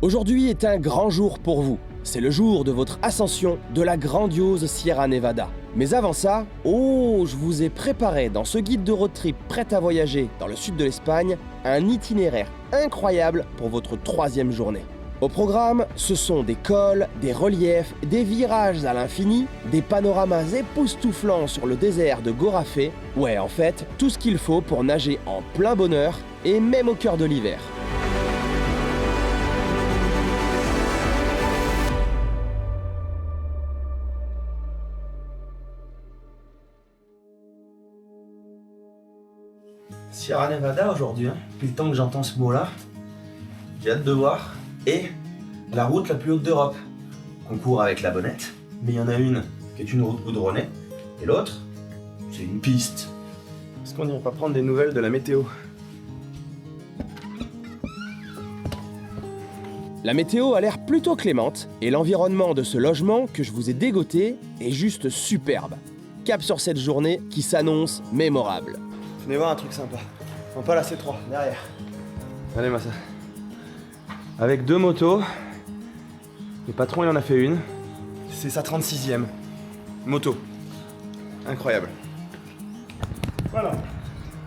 Aujourd'hui est un grand jour pour vous. C'est le jour de votre ascension de la grandiose Sierra Nevada. Mais avant ça, je vous ai préparé dans ce guide de road trip prêt à voyager dans le sud de l'Espagne, un itinéraire incroyable pour votre 3e journée. Au programme, ce sont des cols, des reliefs, des virages à l'infini, des panoramas époustouflants sur le désert de Gorafé. Ouais, en fait, tout ce qu'il faut pour nager en plein bonheur et même au cœur de l'hiver. Sierra Nevada aujourd'hui, depuis le temps que j'entends ce mot-là, j'ai hâte de voir. Et la route la plus haute d'Europe. On court avec la bonnette, mais il y en a une qui est une route goudronnée, et l'autre, c'est une piste. Est-ce qu'on n'irait pas prendre des nouvelles de la météo? La météo a l'air plutôt clémente, et l'environnement de ce logement que je vous ai dégoté est juste superbe. Cap sur cette journée qui s'annonce mémorable. Venez voir un truc sympa. Non, pas la C3, derrière. Allez, Massa. Avec 2 motos. Le patron, il en a fait une. C'est sa 36e moto. Incroyable. Voilà.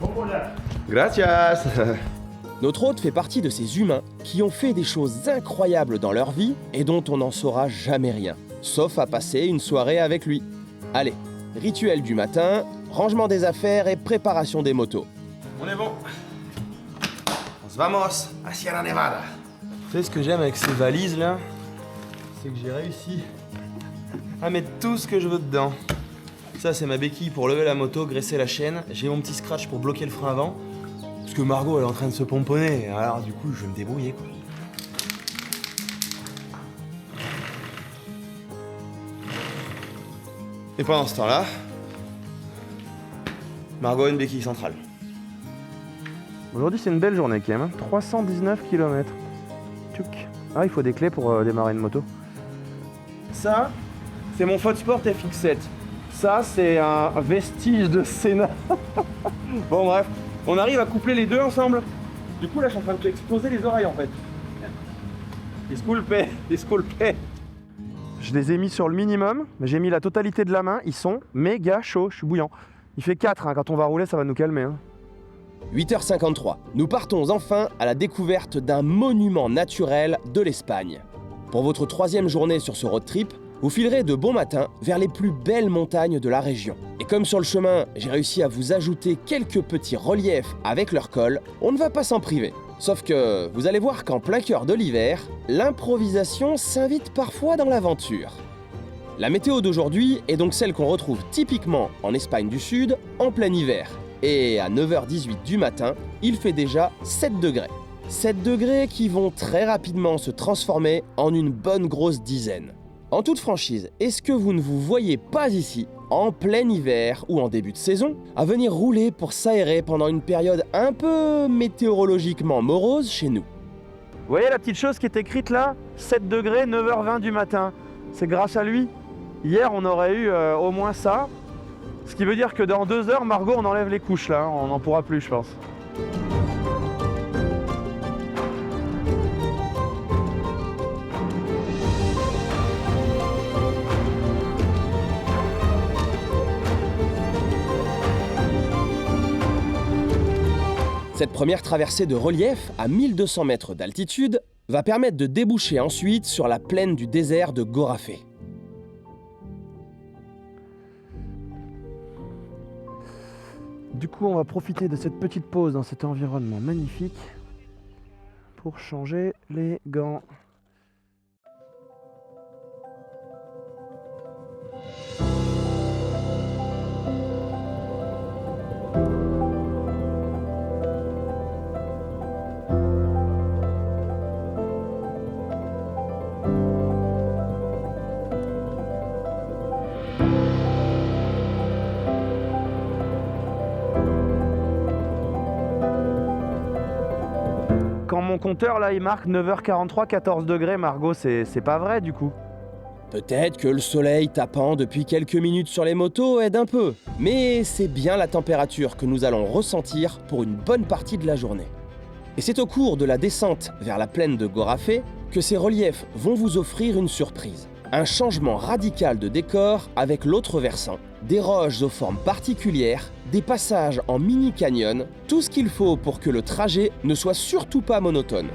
Bon voyage. Gracias. Notre hôte fait partie de ces humains qui ont fait des choses incroyables dans leur vie et dont on n'en saura jamais rien, sauf à passer une soirée avec lui. Allez, rituel du matin, rangement des affaires et préparation des motos. On est bon. Nos vamos à Sierra Nevada. Vous savez ce que j'aime avec ces valises là? C'est que j'ai réussi à mettre tout ce que je veux dedans. Ça, c'est ma béquille pour lever la moto, graisser la chaîne. J'ai mon petit scratch pour bloquer le frein avant. Parce que Margot, elle est en train de se pomponner. Alors du coup, je vais me débrouiller quoi. Et pendant ce temps-là, Margot a une béquille centrale. Aujourd'hui, c'est une belle journée quand même. 319 km. Tchouk. Ah, il faut des clés pour démarrer une moto. Ça, c'est mon Sport FX7. Ça, c'est un vestige de Senna. Bon, bref, on arrive à coupler les deux ensemble. Du coup, là, je suis en train de exploser les oreilles en fait. Disculpe. Je les ai mis sur le minimum, mais j'ai mis la totalité de la main. Ils sont méga chauds, je suis bouillant. Il fait 4, hein. Quand on va rouler, ça va nous calmer. 8h53, nous partons enfin à la découverte d'un monument naturel de l'Espagne. Pour votre 3e journée sur ce road trip, vous filerez de bon matin vers les plus belles montagnes de la région. Et comme sur le chemin, j'ai réussi à vous ajouter quelques petits reliefs avec leur col, on ne va pas s'en priver. Sauf que vous allez voir qu'en plein cœur de l'hiver, l'improvisation s'invite parfois dans l'aventure. La météo d'aujourd'hui est donc celle qu'on retrouve typiquement en Espagne du Sud en plein hiver. Et à 9h18 du matin, il fait déjà 7 degrés. 7 degrés qui vont très rapidement se transformer en une bonne grosse dizaine. En toute franchise, est-ce que vous ne vous voyez pas ici, en plein hiver ou en début de saison, à venir rouler pour s'aérer pendant une période un peu météorologiquement morose chez nous? Vous voyez la petite chose qui est écrite là? 7 degrés, 9h20 du matin. C'est grâce à lui. Hier, on aurait eu au moins ça. Ce qui veut dire que dans 2 heures, Margot, on enlève les couches là. On n'en pourra plus, je pense. Cette première traversée de relief à 1200 mètres d'altitude va permettre de déboucher ensuite sur la plaine du désert de Gorafé. Du coup, on va profiter de cette petite pause dans cet environnement magnifique pour changer les gants. Quand mon compteur là il marque 9h43, 14 degrés, Margot, c'est pas vrai du coup. Peut-être que le soleil tapant depuis quelques minutes sur les motos aide un peu, mais c'est bien la température que nous allons ressentir pour une bonne partie de la journée. Et c'est au cours de la descente vers la plaine de Gorafé que ces reliefs vont vous offrir une surprise. Un changement radical de décor avec l'autre versant, des roches aux formes particulières, des passages en mini-canyon, tout ce qu'il faut pour que le trajet ne soit surtout pas monotone.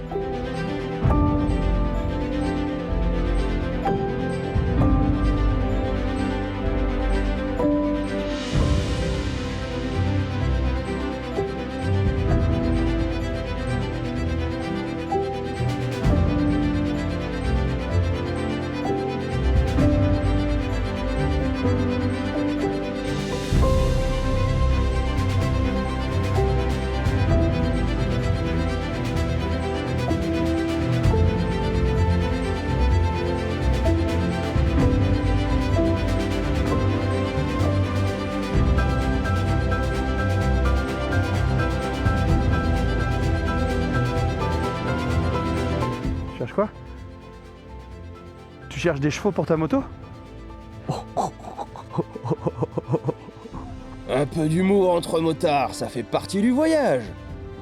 Tu cherches quoi? Tu cherches des chevaux pour ta moto? Un peu d'humour entre motards, ça fait partie du voyage.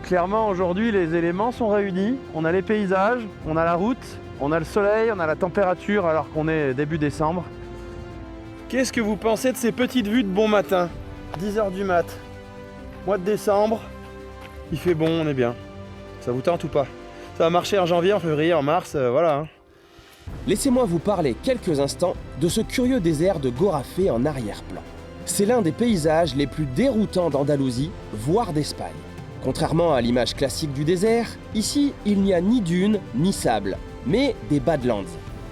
Clairement, aujourd'hui, les éléments sont réunis. On a les paysages, on a la route, on a le soleil, on a la température alors qu'on est début décembre. Qu'est-ce que vous pensez de ces petites vues de bon matin? 10h du mat, mois de décembre, il fait bon, on est bien. Ça vous tente ou pas? Ça va marcher en janvier, en février, en mars, voilà. Hein. Laissez-moi vous parler quelques instants de ce curieux désert de Gorafé en arrière-plan. C'est l'un des paysages les plus déroutants d'Andalousie, voire d'Espagne. Contrairement à l'image classique du désert, ici, il n'y a ni dunes ni sable, mais des Badlands.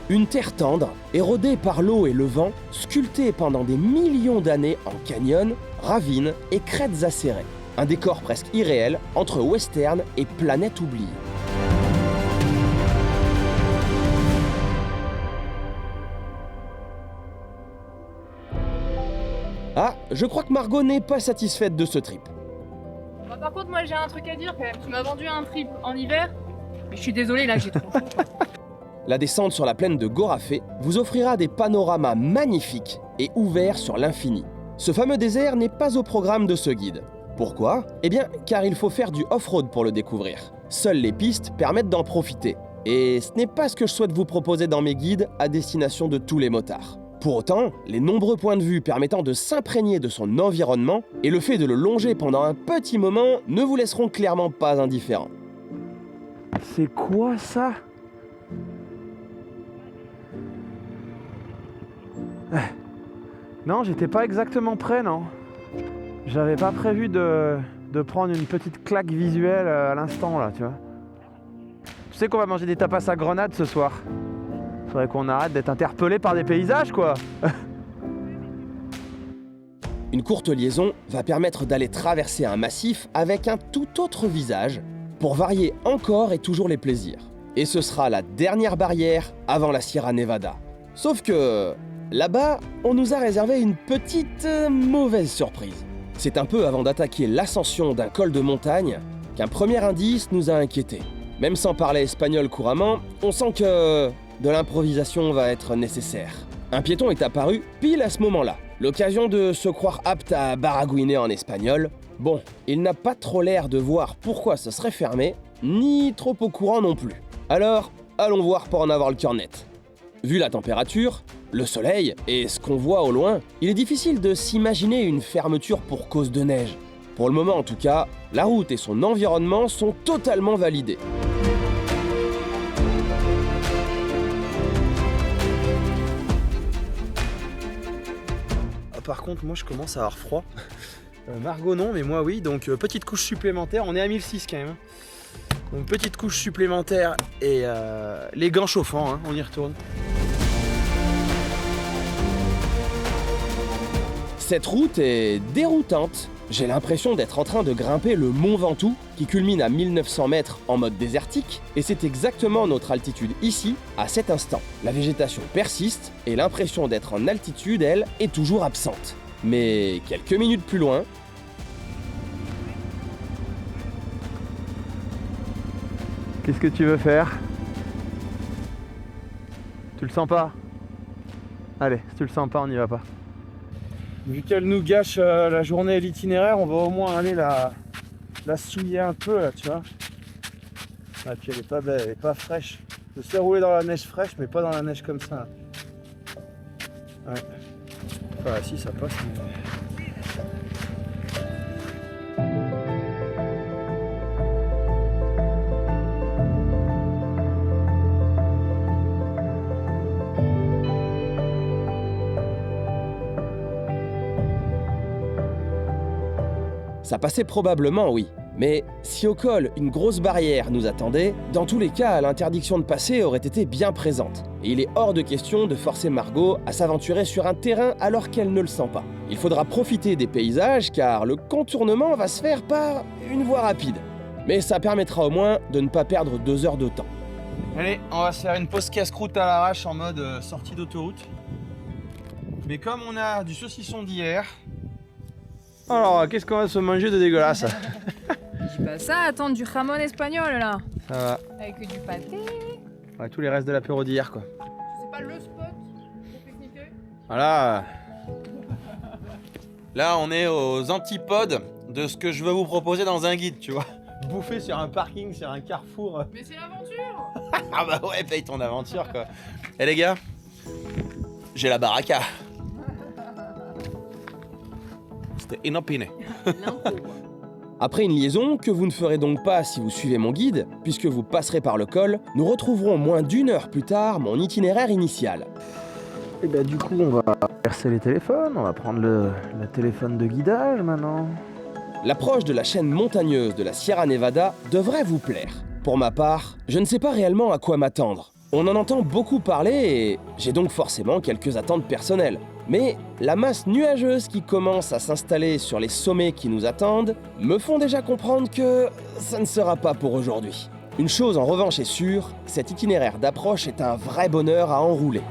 Une terre tendre, érodée par l'eau et le vent, sculptée pendant des millions d'années en canyons, ravines et crêtes acérées. Un décor presque irréel entre western et planète oubliée. Ah, je crois que Margot n'est pas satisfaite de ce trip. Bah, par contre, moi j'ai un truc à dire quand même. Tu m'as vendu un trip en hiver, mais je suis désolée, là j'ai trop chaud. La descente sur la plaine de Gorafé vous offrira des panoramas magnifiques et ouverts sur l'infini. Ce fameux désert n'est pas au programme de ce guide. Pourquoi? Eh bien, car il faut faire du off-road pour le découvrir. Seules les pistes permettent d'en profiter. Et ce n'est pas ce que je souhaite vous proposer dans mes guides à destination de tous les motards. Pour autant, les nombreux points de vue permettant de s'imprégner de son environnement et le fait de le longer pendant un petit moment ne vous laisseront clairement pas indifférents. C'est quoi ça? Non, j'étais pas exactement prêt, non. J'avais pas prévu de prendre une petite claque visuelle à l'instant, là, tu vois. Tu sais qu'on va manger des tapas à grenade ce soir. Faudrait qu'on arrête d'être interpellé par des paysages, quoi. Une courte liaison va permettre d'aller traverser un massif avec un tout autre visage pour varier encore et toujours les plaisirs. Et ce sera la dernière barrière avant la Sierra Nevada. Sauf que là-bas, on nous a réservé une petite mauvaise surprise. C'est un peu avant d'attaquer l'ascension d'un col de montagne qu'un premier indice nous a inquiétés. Même sans parler espagnol couramment, on sent que de l'improvisation va être nécessaire. Un piéton est apparu pile à ce moment-là. L'occasion de se croire apte à baragouiner en espagnol. Bon, il n'a pas trop l'air de voir pourquoi ce serait fermé, ni trop au courant non plus. Alors, allons voir pour en avoir le cœur net. Vu la température, le soleil et ce qu'on voit au loin, il est difficile de s'imaginer une fermeture pour cause de neige. Pour le moment en tout cas, la route et son environnement sont totalement validés. Par contre, moi je commence à avoir froid. Margot non, mais moi oui, donc petite couche supplémentaire, on est à 1006 quand même. Donc petite couche supplémentaire et les gants chauffants, hein, on y retourne. Cette route est déroutante. J'ai l'impression d'être en train de grimper le Mont Ventoux, qui culmine à 1900 mètres en mode désertique, et c'est exactement notre altitude ici, à cet instant. La végétation persiste, et l'impression d'être en altitude, elle, est toujours absente. Mais quelques minutes plus loin... Qu'est-ce que tu veux faire? Tu le sens pas? Allez, si tu le sens pas, on n'y va pas. Vu qu'elle nous gâche la journée et l'itinéraire, on va au moins aller la souiller un peu là, tu vois. Ah, puis elle est pas belle, elle est pas fraîche. Je sais rouler dans la neige fraîche, mais pas dans la neige comme ça. Ouais. Enfin, si, ça passe. Mais... Ça passait probablement, oui. Mais si au col, une grosse barrière nous attendait, dans tous les cas, l'interdiction de passer aurait été bien présente. Et il est hors de question de forcer Margot à s'aventurer sur un terrain alors qu'elle ne le sent pas. Il faudra profiter des paysages car le contournement va se faire par une voie rapide. Mais ça permettra au moins de ne pas perdre 2 heures de temps. Allez, on va se faire une pause casse-croûte à l'arrache en mode sortie d'autoroute. Mais comme on a du saucisson d'hier... Alors, qu'est-ce qu'on va se manger de dégueulasse? Je pas ça, attendre du jamon espagnol là. Ça va. Avec du pâté. Ouais, tous les restes de l'apéro d'hier, quoi. C'est pas le spot pour pique-niquer? Voilà. Là, on est aux antipodes de ce que je veux vous proposer dans un guide, tu vois. Bouffer sur un parking, sur un carrefour. Mais c'est l'aventure. Ah bah ouais, paye ton aventure, quoi. Eh les gars, j'ai la baraka. C'était inopiné. Après une liaison, que vous ne ferez donc pas si vous suivez mon guide, puisque vous passerez par le col, nous retrouverons moins d'1 heure plus tard mon itinéraire initial. Et bah du coup, on va verser les téléphones, on va prendre le téléphone de guidage maintenant. L'approche de la chaîne montagneuse de la Sierra Nevada devrait vous plaire. Pour ma part, je ne sais pas réellement à quoi m'attendre. On en entend beaucoup parler et j'ai donc forcément quelques attentes personnelles. Mais la masse nuageuse qui commence à s'installer sur les sommets qui nous attendent me font déjà comprendre que ça ne sera pas pour aujourd'hui. Une chose en revanche est sûre, cet itinéraire d'approche est un vrai bonheur à enrouler.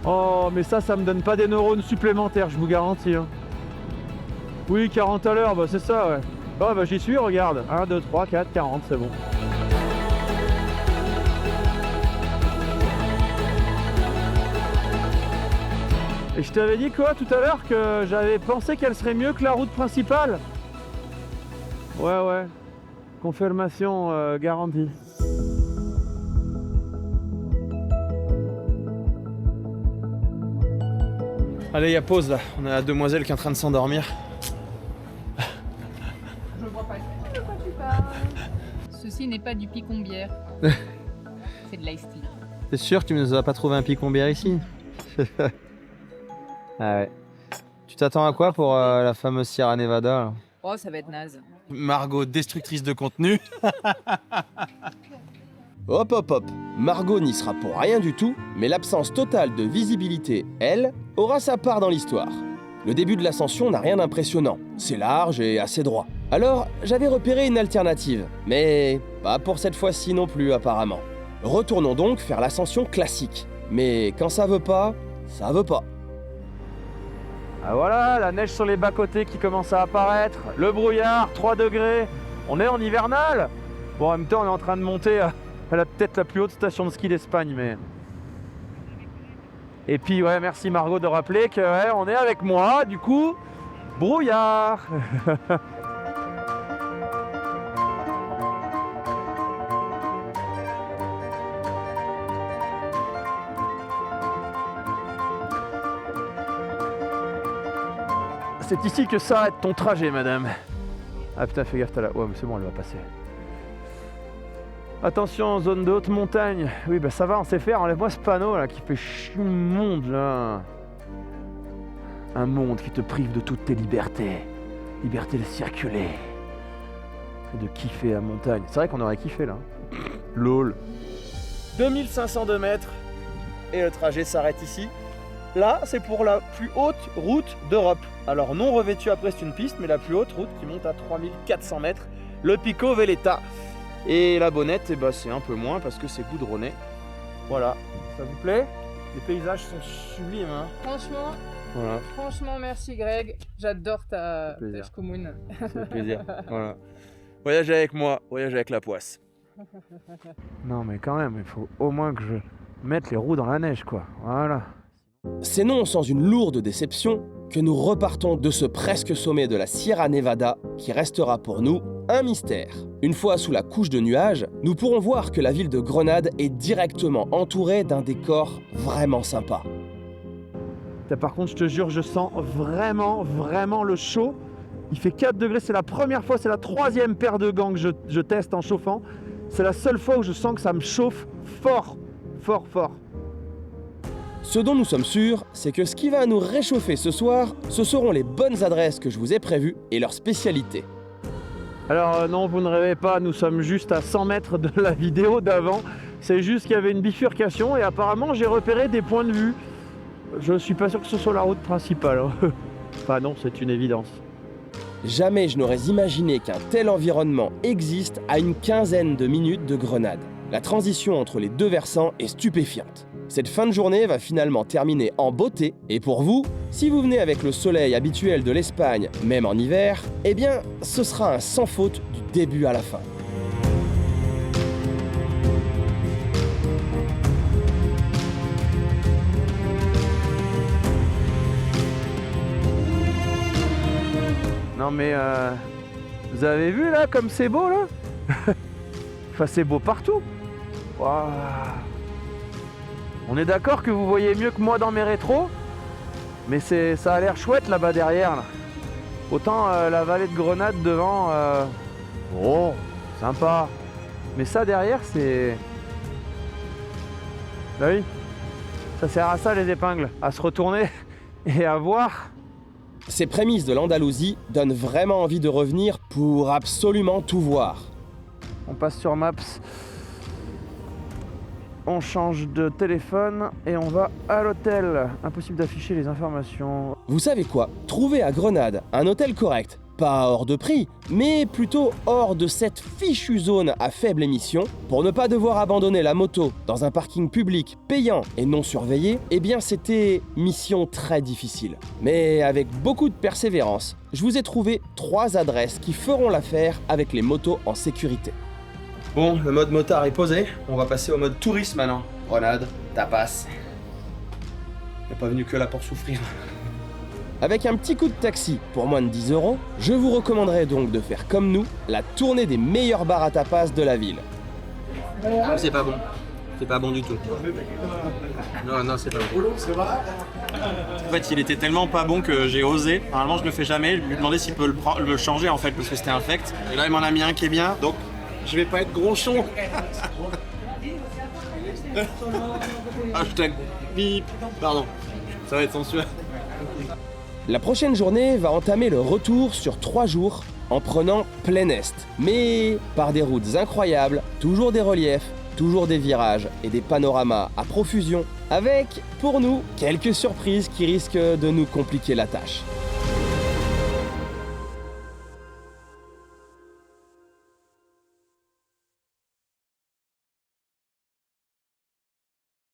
Oh, mais ça me donne pas des neurones supplémentaires, je vous garantis. Hein. Oui, 40 à l'heure, bah c'est ça, ouais. Oh, bah j'y suis, regarde. 1, 2, 3, 4, 40, c'est bon. Et je t'avais dit quoi tout à l'heure que j'avais pensé qu'elle serait mieux que la route principale? Ouais. Confirmation garantie. Allez, il y a pause là. On a la demoiselle qui est en train de s'endormir. Je vois pas de quoi tu parles. Ceci n'est pas du picombière. C'est de l'ice tea. T'es sûr que tu ne nous as pas trouvé un picombière ici? Ah ouais. Tu t'attends à quoi pour la fameuse Sierra Nevada là? Oh, ça va être naze. Margot, destructrice de contenu. Hop. Margot n'y sera pour rien du tout, mais l'absence totale de visibilité, elle, aura sa part dans l'histoire. Le début de l'ascension n'a rien d'impressionnant. C'est large et assez droit. Alors, j'avais repéré une alternative, mais pas pour cette fois-ci non plus apparemment. Retournons donc faire l'ascension classique. Mais quand ça veut pas, ça veut pas. Ah voilà, la neige sur les bas-côtés qui commence à apparaître, le brouillard, 3 degrés, on est en hivernal. Bon, en même temps, on est en train de monter à peut-être la plus haute station de ski d'Espagne, mais... Et puis, ouais, merci Margot de rappeler que ouais, on est avec moi, du coup, brouillard. C'est ici que s'arrête ton trajet, madame. Ah putain, fais gaffe, t'as la... Ouais, mais c'est bon, elle va passer. Attention, zone de haute montagne. Oui, bah ça va, on sait faire. Enlève-moi ce panneau, là, qui fait chier le monde, là. Un monde qui te prive de toutes tes libertés. Liberté de circuler. Et de kiffer la montagne. C'est vrai qu'on aurait kiffé, là. LOL. 2502 mètres. Et le trajet s'arrête ici. Là, c'est pour la plus haute route d'Europe. Alors non revêtue après, c'est une piste, mais la plus haute route qui monte à 3400 mètres. Le Pico Veleta. Et la Bonnette, eh ben, c'est un peu moins parce que c'est goudronné. Voilà, ça vous plaît? Les paysages sont sublimes, hein. Franchement, merci Greg. J'adore ta commune. C'est plaisir. Voilà. Voyage avec moi, voyage avec la poisse. Non mais quand même, il faut au moins que je mette les roues dans la neige, quoi. Voilà. C'est non sans une lourde déception que nous repartons de ce presque sommet de la Sierra Nevada qui restera pour nous un mystère. Une fois sous la couche de nuages, nous pourrons voir que la ville de Grenade est directement entourée d'un décor vraiment sympa. Par contre, je te jure, je sens vraiment le chaud. Il fait 4 degrés, c'est la première fois, c'est la 3e paire de gants que je teste en chauffant. C'est la seule fois où je sens que ça me chauffe fort. Ce dont nous sommes sûrs, c'est que ce qui va nous réchauffer ce soir, ce seront les bonnes adresses que je vous ai prévues et leurs spécialités. Alors non, vous ne rêvez pas, nous sommes juste à 100 mètres de la vidéo d'avant. C'est juste qu'il y avait une bifurcation et apparemment j'ai repéré des points de vue. Je suis pas sûr que ce soit la route principale. Enfin non, c'est une évidence. Jamais je n'aurais imaginé qu'un tel environnement existe à une quinzaine de minutes de Grenade. La transition entre les deux versants est stupéfiante. Cette fin de journée va finalement terminer en beauté, et pour vous, si vous venez avec le soleil habituel de l'Espagne, même en hiver, eh bien, ce sera un sans faute du début à la fin. Non mais vous avez vu là comme c'est beau là. Enfin c'est beau partout. Waouh. On est d'accord que vous voyez mieux que moi dans mes rétros, mais ça a l'air chouette là-bas derrière là. Autant la vallée de Grenade devant, oh sympa, mais ça derrière c'est... Bah oui, ça sert à ça les épingles, à se retourner et à voir. Ces prémices de l'Andalousie donnent vraiment envie de revenir pour absolument tout voir. On passe sur Maps, on change de téléphone et on va à l'hôtel. Impossible d'afficher les informations. Vous savez quoi? Trouver à Grenade un hôtel correct, pas hors de prix, mais plutôt hors de cette fichue zone à faible émission, pour ne pas devoir abandonner la moto dans un parking public payant et non surveillé, eh bien c'était mission très difficile. Mais avec beaucoup de persévérance, je vous ai trouvé 3 adresses qui feront l'affaire avec les motos en sécurité. Bon, le mode motard est posé, on va passer au mode touriste maintenant. Grenade, tapas. On n'est pas venu que là pour souffrir. Avec un petit coup de taxi pour moins de 10 €, je vous recommanderais donc de faire comme nous, la tournée des meilleurs bars à tapas de la ville. Non, c'est pas bon. C'est pas bon du tout. Non, c'est pas bon. En fait, il était tellement pas bon que j'ai osé. Normalement, je le fais jamais. Lui demander s'il peut le changer en fait, parce que c'était infect. Et là, il m'en a mis un qui est bien, donc je vais pas être gronchon. Hashtag bip. Pardon. Ça va être sensuel. La prochaine journée va entamer le retour sur 3 jours en prenant plein est, mais par des routes incroyables, toujours des reliefs, toujours des virages et des panoramas à profusion, avec, pour nous, quelques surprises qui risquent de nous compliquer la tâche.